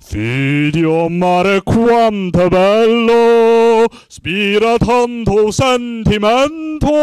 Fidio mare quanto bello, spira tanto sentimento.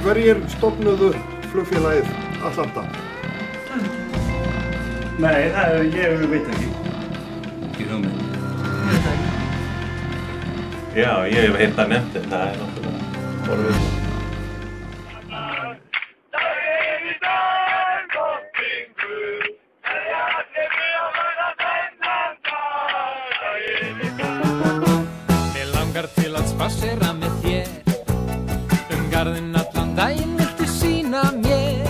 Hverjir stofnuðu flugfélagið Atlanta? Nei, ég veit ekki. Ekki hugmynd. Ég veit ekki. Já, ég hef heyrt það nefnt, en það náttúrulega orðið. Mig langar til að spásera með þér garðinn allan daginn viltu sýna mér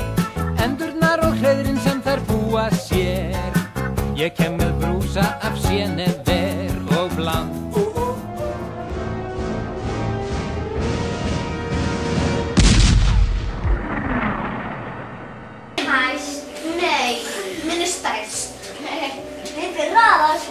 endurnar og hreiðrin sem þær búa sér. Ég kem með brúsa af sénever og bland. Hæst, nei, minn stærst. Nei, fyrir raðast.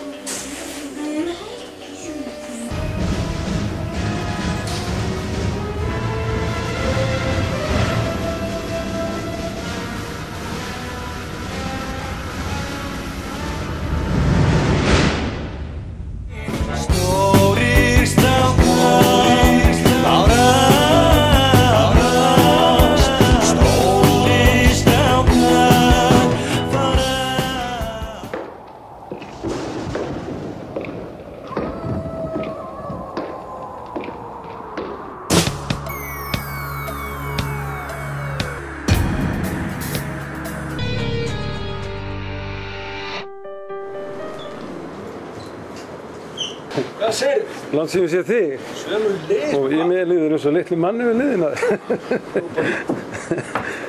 Hvað segir? Langt sem ég sé þig. Sömuleiðis. Og ég með líður eins og litlu manni við liðina.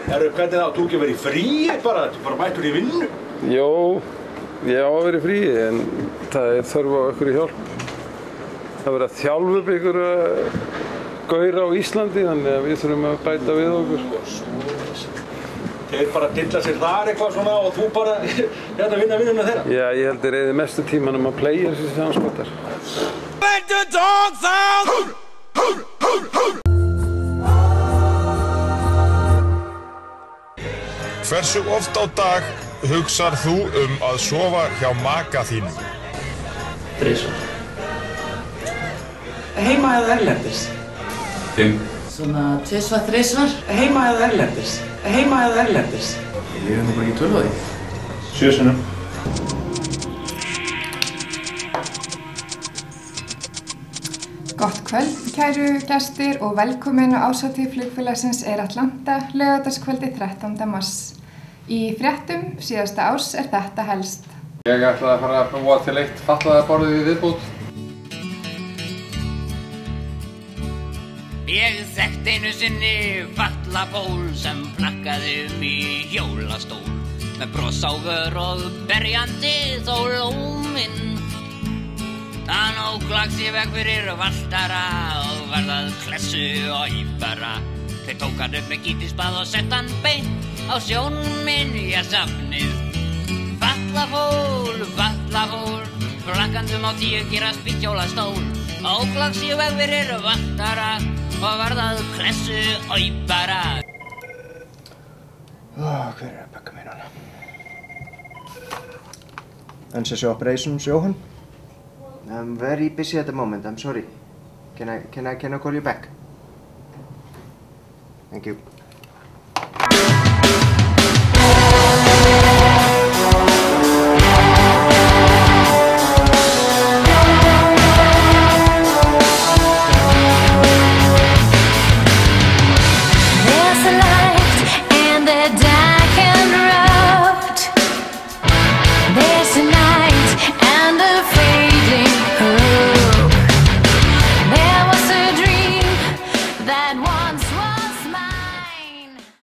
Hvernig þá? Þú ekki verið í fríi bara? Þú bara mættur í vinnu? Jó, ég á að vera í fríi en það er þörf á ykkur hjálp. Það verið að þjálfa upp ykkur gaura á Íslandi þannig að við þurfum að bæta við okkur. Þeir bara dilla sér þar eitthvað svona og þú bara hérna vinna vinnuna þeirra? Já, ég held að reyði mestu tímanum að playa þessi samskotar. Hversu oft á dag hugsar þú að sofa hjá maka þínum? 3. Heima eða erlendis? 5. Svona 2, 3. Heima eða erlendis? Heima eða erlendis? Ég nú bara ekki tölu á því. 7 sinnum. Gott kvöld, kæru gestir og velkomin á ásatíð flugfélagsins Atlanta, laugardagskvöldi 13. mars. Í fréttum síðasta árs er þetta helst. Ég ætlaði að fara að búa til eitt fatlaðarborð í viðbót. Ég þekkt einu sinni fatlapól sem flakkaði í hjólastól með bros á vör og berjandi þó lóminn. Það nóg lagst ég veg fyrir valtara og varðað klessu og ífara. Þeir tók hann upp með gítispað og sett hann beint á sjónminn í safnið. Fatlapól, flakkandum á 10 gíra spýthjólastól. Nóg lagst ég veg fyrir valtara og varðað klessu og ífara. Hver er að bakka mér hana? NCC Operations, Johan? I'm very busy at the moment, I'm sorry. Can I call you back? Thank you.